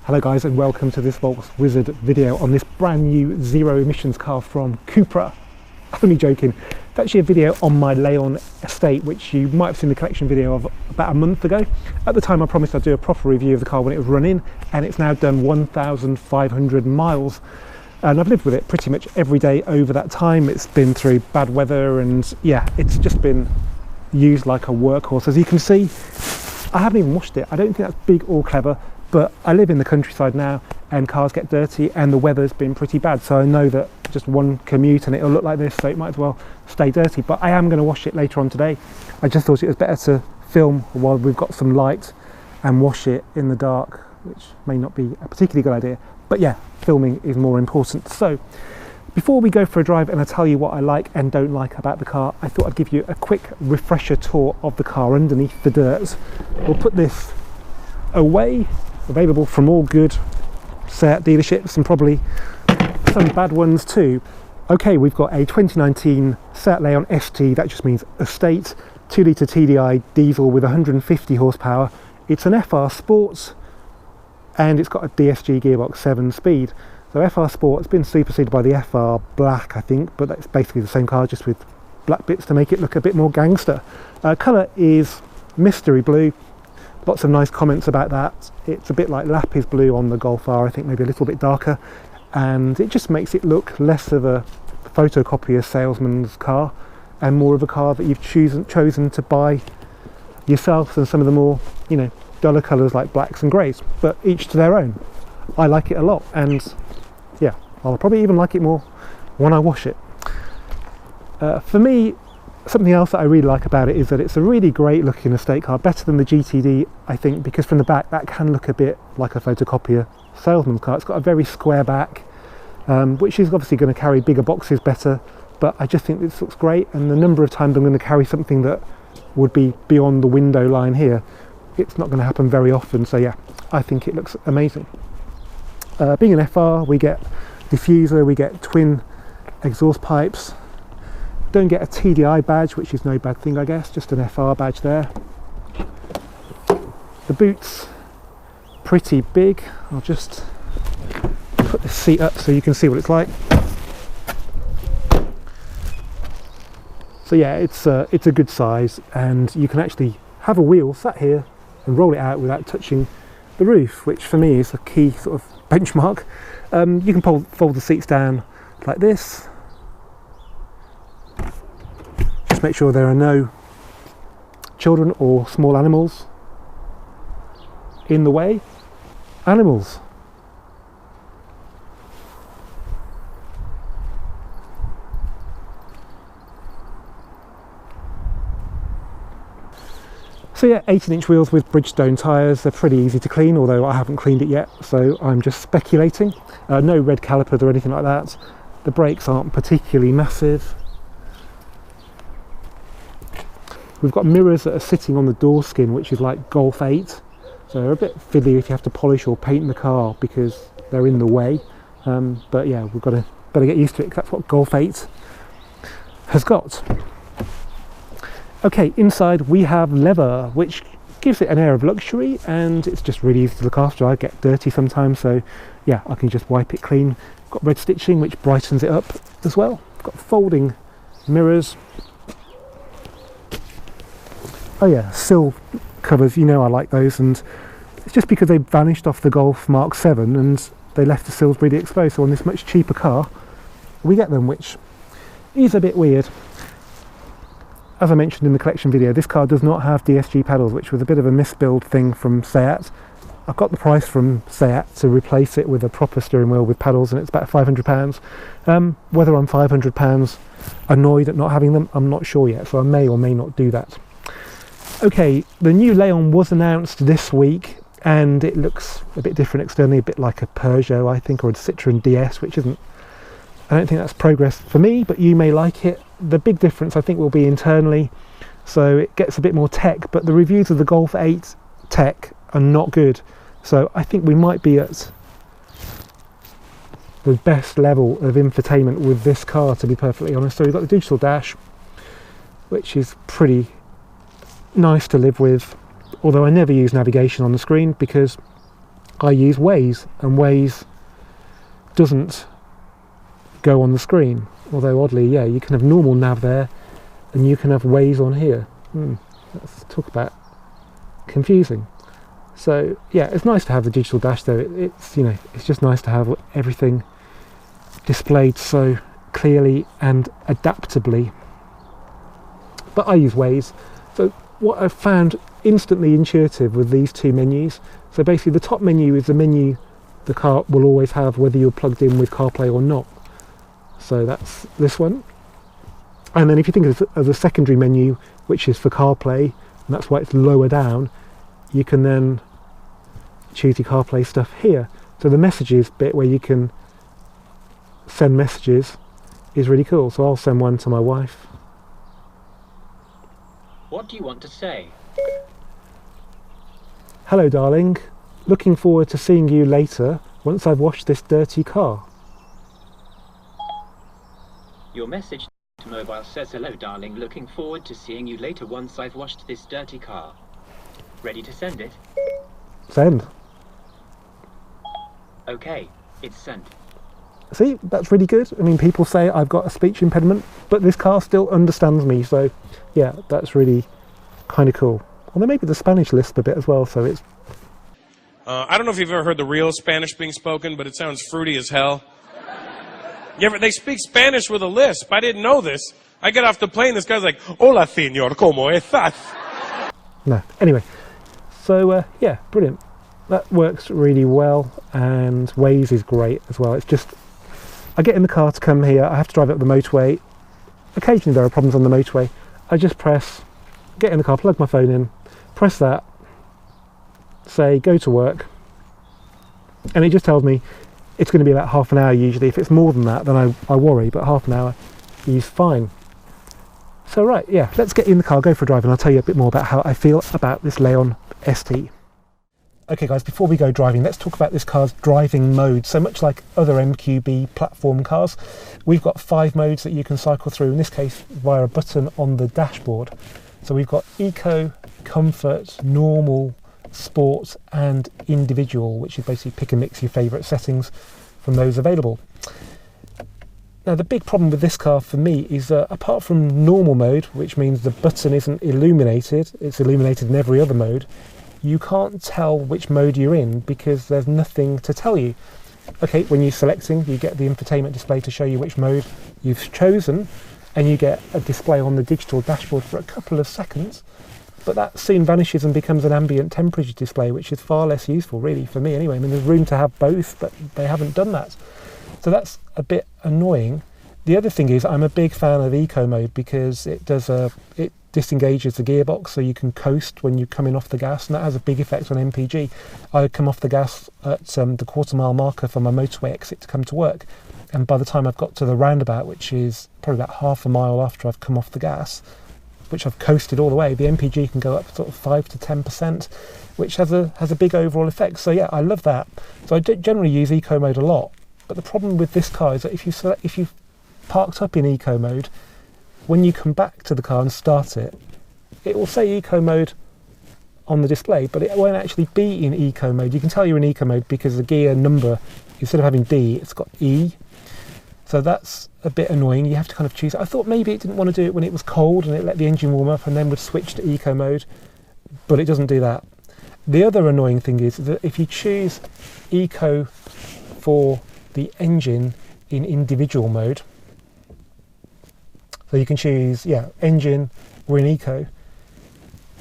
Hello guys, and welcome to this Volkswizard video on this brand new zero emissions car from Cupra. I'm only joking. It's actually a video on my Leon estate, which you might have seen the collection video of about a month ago. At the time I promised I'd do a proper review of the car when it was running, and it's now done 1,500 miles. And I've lived with it pretty much every day over that time. It's been through bad weather and yeah, it's just been used like a workhorse. As you can see, I haven't even washed it. I don't think that's big or clever, but I live in the countryside now and cars get dirty and the weather's been pretty bad. So I know that just one commute and it'll look like this, so it might as well stay dirty. But I am going to wash it later on today. I just thought it was better to film while we've got some light and wash it in the dark, which may not be a particularly good idea. But yeah, filming is more important. So before we go for a drive and I tell you what I like and don't like about the car, I thought I'd give you a quick refresher tour of the car underneath the dirt. We'll put this away, available from all good Seat dealerships and probably some bad ones too. Okay, we've got a 2019 Seat Leon ST, that just means estate, 2 litre TDI diesel with 150 horsepower. It's an FR Sport and it's got a DSG gearbox 7-speed. So FR Sport has been superseded by the FR Black, I think, but that's basically the same car, just with black bits to make it look a bit more gangster. Colour is mystery blue. Lots of nice comments about that. It's a bit like Lapis blue on the Golf R, I think maybe a little bit darker, and it just makes it look less of a photocopier salesman's car and more of a car that you've chosen to buy yourself than some of the more, you know, duller colours like blacks and greys, but each to their own. I like it a lot, and yeah, I'll probably even like it more when I wash it. For me, something else that I really like about it is that it's a really great looking estate car, better than the GTD, I think, because from the back that can look a bit like a photocopier salesman's car. It's got a very square back, which is obviously going to carry bigger boxes better, but I just think this looks great, and the number of times I'm going to carry something that would be beyond the window line here, it's not going to happen very often. So yeah, I think it looks amazing. Being an FR, we get diffuser, we get twin exhaust pipes. Don't get a TDI badge, which is no bad thing, I guess, just an FR badge there. The boot's pretty big. I'll just put the seat up so you can see what it's like. So yeah, it's a good size, and you can actually have a wheel sat here and roll it out without touching the roof, which for me is a key sort of benchmark. You can fold the seats down like this. Just make sure there are no children or small animals in the way. Animals. So yeah, 18-inch wheels with Bridgestone tyres. They're pretty easy to clean, although I haven't cleaned it yet, so I'm just speculating. No red calipers or anything like that. The brakes aren't particularly massive. We've got mirrors that are sitting on the door skin, which is like Golf 8. So they're a bit fiddly if you have to polish or paint the car because they're in the way. But yeah, we've got to better get used to it because that's what Golf 8 has got. Okay, inside we have leather, which gives it an air of luxury, and it's just really easy to look after. I get dirty sometimes, so yeah, I can just wipe it clean. Got red stitching, which brightens it up as well. Got folding mirrors. Oh yeah, sill covers, you know I like those, and it's just because they vanished off the Golf Mark 7 and they left the sills really exposed, so on this much cheaper car we get them, which is a bit weird. As I mentioned in the collection video, this car does not have DSG pedals, which was a bit of a misbuild thing from Seat. I've got the price from Seat to replace it with a proper steering wheel with pedals, and it's about £500. Whether I'm £500 annoyed at not having them, I'm not sure yet, so I may or may not do that. Okay, the new Leon was announced this week, and it looks a bit different externally, a bit like a Peugeot, I think, or a Citroën DS, which isn't, I don't think that's progress for me, but you may like it. The big difference, I think, will be internally, so it gets a bit more tech, but the reviews of the Golf 8 tech are not good. So I think we might be at the best level of infotainment with this car, to be perfectly honest. So we've got the digital dash, which is pretty nice to live with, although I never use navigation on the screen because I use Waze, and Waze doesn't go on the screen. Although oddly, yeah, you can have normal nav there, and you can have Waze on here. Let's talk about confusing. So yeah, it's nice to have the digital dash though. It's you know, it's just nice to have everything displayed so clearly and adaptably. But I use Waze. So what I've found instantly intuitive with these two menus. So basically the top menu is the menu the car will always have whether you're plugged in with CarPlay or not. So that's this one. And then if you think of the secondary menu, which is for CarPlay, and that's why it's lower down, you can then choose your CarPlay stuff here. So the messages bit where you can send messages is really cool. So I'll send one to my wife. What do you want to say? Hello darling, looking forward to seeing you later once I've washed this dirty car. Your message to mobile says, hello darling, looking forward to seeing you later once I've washed this dirty car. Ready to send it? Send. Okay, it's sent. See, that's really good. I mean, people say I've got a speech impediment, but this car still understands me. So yeah, that's really kind of cool. Although maybe the Spanish lisp a bit as well, so it's... I don't know if you've ever heard the real Spanish being spoken, but it sounds fruity as hell. They speak Spanish with a lisp. I didn't know this. I get off the plane, this guy's like, hola, señor, ¿cómo estás? No, anyway. So, yeah, brilliant. That works really well, and Waze is great as well. It's just, I get in the car to come here, I have to drive up the motorway. Occasionally there are problems on the motorway. I just press, get in the car, plug my phone in, press that, say go to work, and it just tells me it's going to be about half an hour usually. If it's more than that, then I worry, but half an hour is fine. So right, yeah, let's get in the car, go for a drive, and I'll tell you a bit more about how I feel about this Leon ST. Okay guys, before we go driving, let's talk about this car's driving mode. So much like other MQB platform cars, we've got 5 modes that you can cycle through, in this case via a button on the dashboard. So we've got Eco, Comfort, Normal, Sport and Individual, which is basically pick and mix your favourite settings from those available. Now the big problem with this car for me is that apart from normal mode, which means the button isn't illuminated, it's illuminated in every other mode, you can't tell which mode you're in because there's nothing to tell you. Okay, when you're selecting, you get the infotainment display to show you which mode you've chosen, and you get a display on the digital dashboard for a couple of seconds, but that soon vanishes and becomes an ambient temperature display, which is far less useful really for me anyway. I mean, there's room to have both, but they haven't done that. So that's a bit annoying. The other thing is I'm a big fan of Eco mode because it disengages the gearbox so you can coast when you're coming off the gas, and that has a big effect on MPG. I come off the gas at the quarter-mile marker for my motorway exit to come to work, and by the time I've got to the roundabout, which is probably about half a mile after I've come off the gas, which I've coasted all the way, the MPG can go up sort of 5 to 10%, which has a big overall effect. So yeah, I love that. So I generally use Eco mode a lot, but the problem with this car is that if you've parked up in Eco mode, when you come back to the car and start it, it will say Eco mode on the display, but it won't actually be in Eco mode. You can tell you're in Eco mode because the gear number, instead of having D, it's got E. So that's a bit annoying. You have to kind of choose. I thought maybe it didn't want to do it when it was cold and it let the engine warm up and then would switch to Eco mode, but it doesn't do that. The other annoying thing is that if you choose Eco for the engine in individual mode, so you can choose, yeah, engine or in Eco,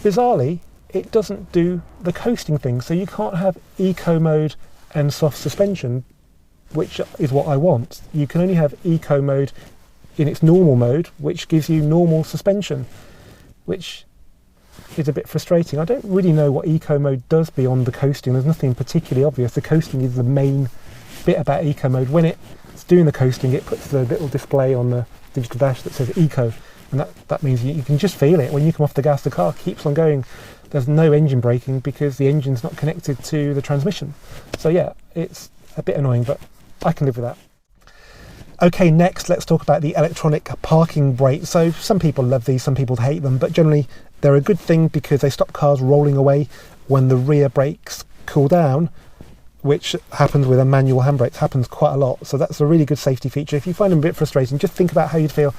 bizarrely, it doesn't do the coasting thing. So you can't have Eco mode and soft suspension, which is what I want. You can only have Eco mode in its normal mode, which gives you normal suspension, which is a bit frustrating. I don't really know what Eco mode does beyond the coasting. There's nothing particularly obvious. The coasting is the main bit about Eco mode. When it's doing the coasting, it puts the little display on the digital dash that says Eco, and that means you can just feel it. When you come off the gas, the car keeps on going. There's no engine braking because the engine's not connected to the transmission. So yeah, it's a bit annoying, but I can live with that. Okay, next let's talk about the electronic parking brake. So some people love these, some people hate them, but generally they're a good thing because they stop cars rolling away when the rear brakes cool down, which happens with a manual handbrake, happens quite a lot. So that's a really good safety feature. If you find them a bit frustrating, just think about how you'd feel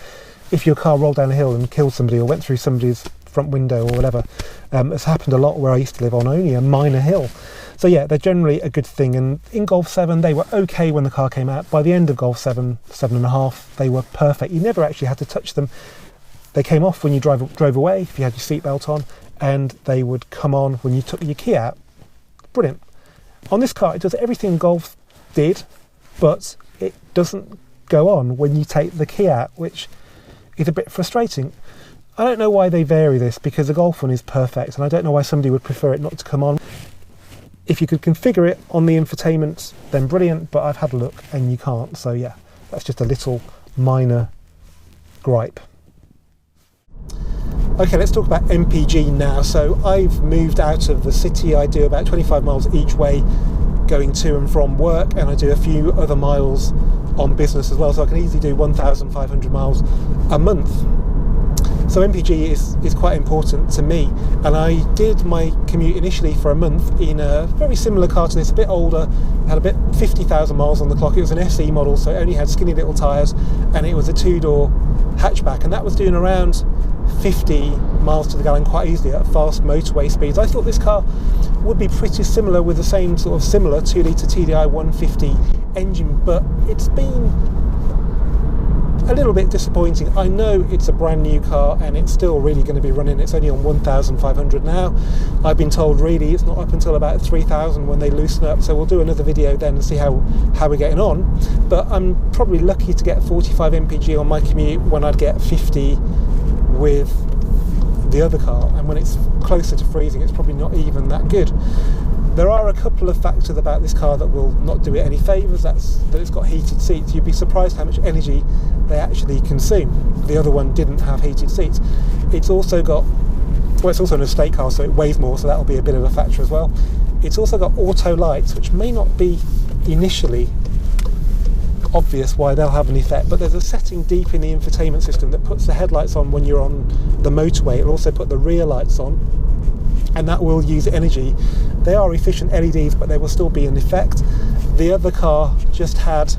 if your car rolled down a hill and killed somebody or went through somebody's front window or whatever. It's happened a lot where I used to live on only a minor hill. So yeah, they're generally a good thing. And in Golf 7, they were okay when the car came out. By the end of Golf 7, 7.5, they were perfect. You never actually had to touch them. They came off when you drove away, if you had your seatbelt on, and they would come on when you took your key out. Brilliant. On this car, it does everything Golf did, but it doesn't go on when you take the key out, which is a bit frustrating. I don't know why they vary this, because the Golf one is perfect, and I don't know why somebody would prefer it not to come on. If you could configure it on the infotainment, then brilliant, but I've had a look and you can't. So yeah, that's just a little minor gripe. Okay, let's talk about MPG now. So I've moved out of the city. I do about 25 miles each way going to and from work, and I do a few other miles on business as well. So I can easily do 1,500 miles a month. So MPG is quite important to me, and I did my commute initially for a month in a very similar car to this, a bit older, had a bit 50,000 miles on the clock. It was an SE model, so it only had skinny little tyres, and it was a 2-door hatchback, and that was doing around 50 miles to the gallon quite easily at fast motorway speeds. I thought this car would be pretty similar with the same sort of similar 2-litre TDI 150 engine, but it's been a little bit disappointing. I know it's a brand new car and it's still really going to be running. It's only on 1,500 now. I've been told really it's not up until about 3,000 when they loosen up, so we'll do another video then and see how we're getting on. But I'm probably lucky to get 45 MPG on my commute when I'd get 50 with the other car, and when it's closer to freezing it's probably not even that good. There are a couple of factors about this car that will not do it any favours. That's that it's got heated seats. You'd be surprised how much energy they actually consume. The other one didn't have heated seats. It's also got, well, it's also an estate car, so it weighs more, so that'll be a bit of a factor as well. It's also got auto lights, which may not be initially obvious why they'll have an effect, but there's a setting deep in the infotainment system that puts the headlights on when you're on the motorway. It'll also put the rear lights on, and that will use energy. They are efficient LEDs, but they will still be in effect. The other car just had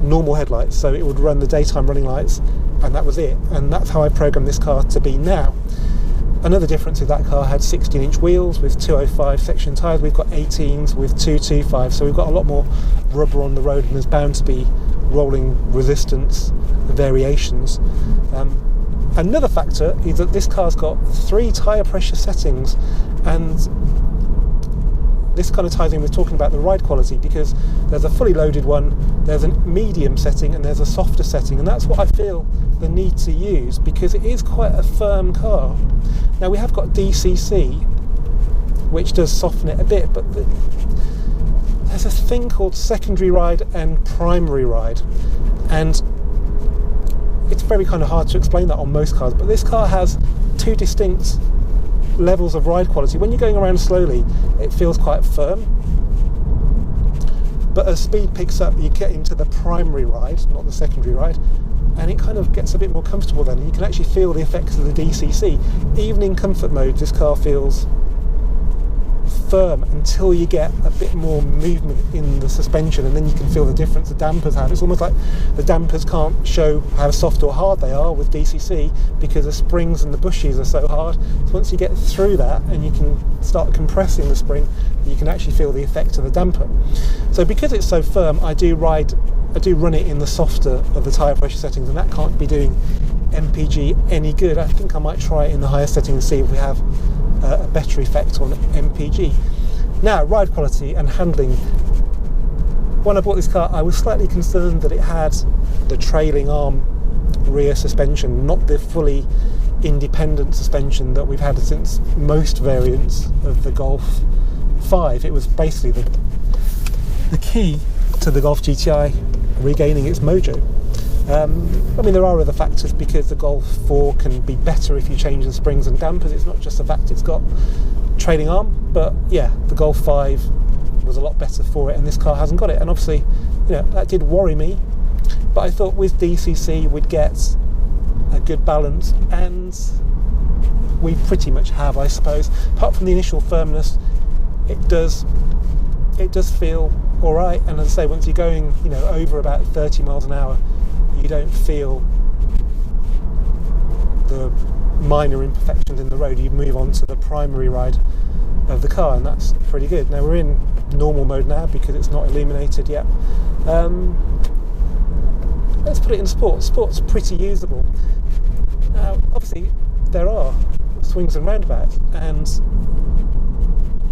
normal headlights, so it would run the daytime running lights, and that was it. And that's how I programmed this car to be now. Another difference is that car had 16-inch wheels with 205 section tyres. We've got 18s with 225, so we've got a lot more rubber on the road, and there's bound to be rolling resistance variations. Another factor is that this car's got 3 tyre pressure settings, and this kind of ties in with talking about the ride quality, because there's a fully loaded one, there's a medium setting, and there's a softer setting, and that's what I feel the need to use because it is quite a firm car. Now we have got DCC, which does soften it a bit, but there's a thing called secondary ride and primary ride, and it's very kind of hard to explain that on most cars, but this car has 2 distinct levels of ride quality. When you're going around slowly, it feels quite firm, but as speed picks up, you get into the primary ride, not the secondary ride, and it kind of gets a bit more comfortable then, and you can actually feel the effects of the DCC. Even in comfort mode, this car feels firm until you get a bit more movement in the suspension, and then you can feel the difference the dampers have. It's almost like the dampers can't show how soft or hard they are with DCC because the springs and the bushes are so hard. So once you get through that and you can start compressing the spring, you can actually feel the effect of the damper. So because it's so firm, I do run it in the softer of the tyre pressure settings, and that can't be doing MPG any good. I think I might try it in the higher setting and see if we have a better effect on MPG. Now, ride quality and handling. When I bought this car, I was slightly concerned that it had the trailing arm rear suspension, not the fully independent suspension that we've had since most variants of the Golf 5. It was basically the key to the Golf GTI regaining its mojo. I mean, there are other factors, because the Golf 4 can be better if you change the springs and dampers. It's not just the fact it's got trailing arm, but yeah, the Golf 5 was a lot better for it, and this car hasn't got it. And obviously, you know, that did worry me, but I thought with DCC we'd get a good balance, and we pretty much have, I suppose. Apart from the initial firmness, it does feel all right. And as I say, once you're going, you know, over about 30 miles an hour, you don't feel the minor imperfections in the road. You move on to the primary ride of the car, and that's pretty good. Now we're in normal mode now because it's not illuminated yet. Let's put it in sport. Sport's pretty usable. Now obviously there are swings and roundabouts, and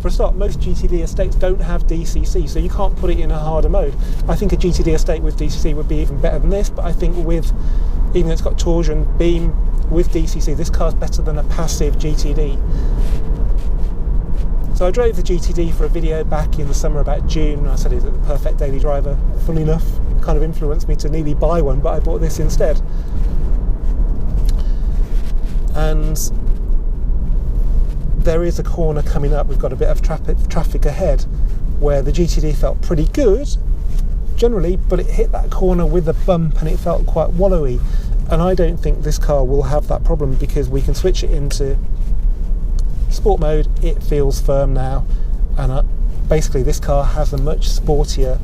for a start, most GTD estates don't have DCC, so you can't put it in a harder mode. I think a GTD estate with DCC would be even better than this, but I think with, even though it's got torsion, beam, with DCC, this car's better than a passive GTD. So I drove the GTD for a video back in the summer, about June. I said it's the perfect daily driver. Funnily enough, it kind of influenced me to nearly buy one, but I bought this instead. And there is a corner coming up. We've got a bit of traffic ahead where the GTD felt pretty good generally, but it hit that corner with a bump and it felt quite wallowy. And I don't think this car will have that problem because we can switch it into sport mode. It feels firm now, and basically this car has a much sportier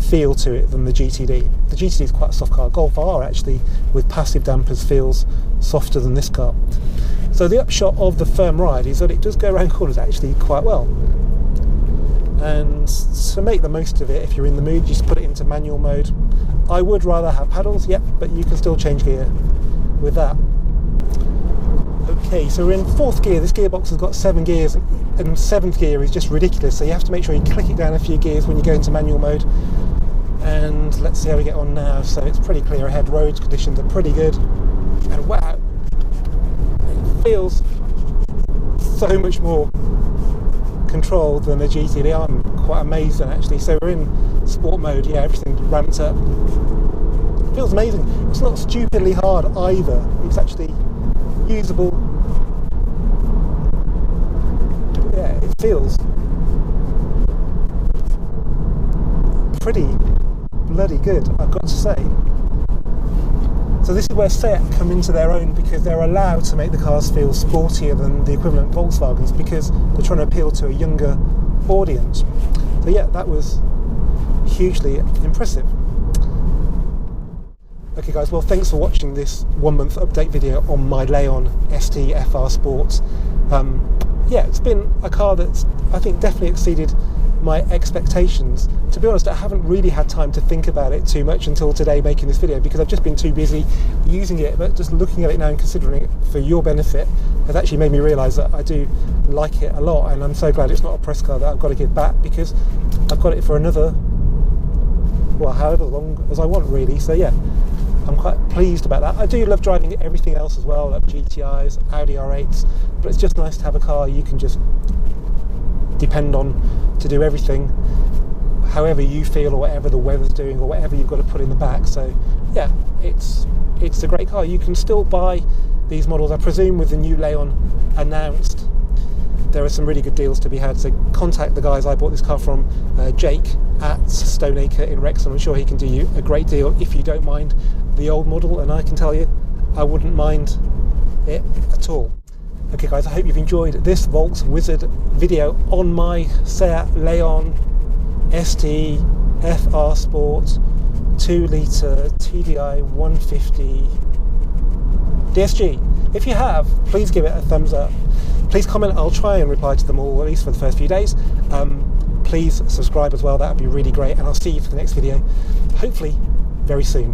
feel to it than the GTD. The GTD is quite a soft car. Golf R actually, with passive dampers, feels softer than this car. So the upshot of the firm ride is that it does go around corners actually quite well. And to make the most of it, if you're in the mood, you just put it into manual mode. I would rather have paddles, yep, but you can still change gear with that. Okay, so we're in 4th gear. This gearbox has got 7 gears, and 7th gear is just ridiculous, so you have to make sure you click it down a few gears when you go into manual mode. And let's see how we get on now. So it's pretty clear ahead, road conditions are pretty good, and wow, it feels so much more controlled than the GTD. I'm quite amazed actually. So we're in sport mode, yeah, everything's ramped up. It feels amazing. It's not stupidly hard either. It's actually usable. Yeah, it feels pretty bloody good, I've got to say. So this is where SEAT come into their own, because they're allowed to make the cars feel sportier than the equivalent Volkswagens because they're trying to appeal to a younger audience. So yeah, that was hugely impressive. Okay guys, well thanks for watching this 1 month update video on my Leon ST FR Sport. Yeah, it's been a car that's I think definitely exceeded my expectations. To be honest, I haven't really had time to think about it too much until today making this video because I've just been too busy using it, but just looking at it now and considering it for your benefit has actually made me realise that I do like it a lot, and I'm so glad it's not a press car that I've got to give back because I've got it for another, well, however long as I want really. So yeah, I'm quite pleased about that. I do love driving everything else as well, like GTIs, Audi R8s, but it's just nice to have a car you can just depend on to do everything however you feel, or whatever the weather's doing, or whatever you've got to put in the back. So yeah, it's a great car. You can still buy these models, I presume, with the new Leon announced. There are some really good deals to be had, so contact the guys I bought this car from, Jake at Stoneacre in Wrexham. I'm sure he can do you a great deal if you don't mind the old model, and I can tell you I wouldn't mind it at all. Okay guys, I hope you've enjoyed this Volks Wizard video on my SEAT Leon ST FR Sport 2 litre TDI 150 DSG. If you have, please give it a thumbs up. Please comment, I'll try and reply to them all, at least for the first few days. Please subscribe as well, that would be really great, and I'll see you for the next video, hopefully very soon.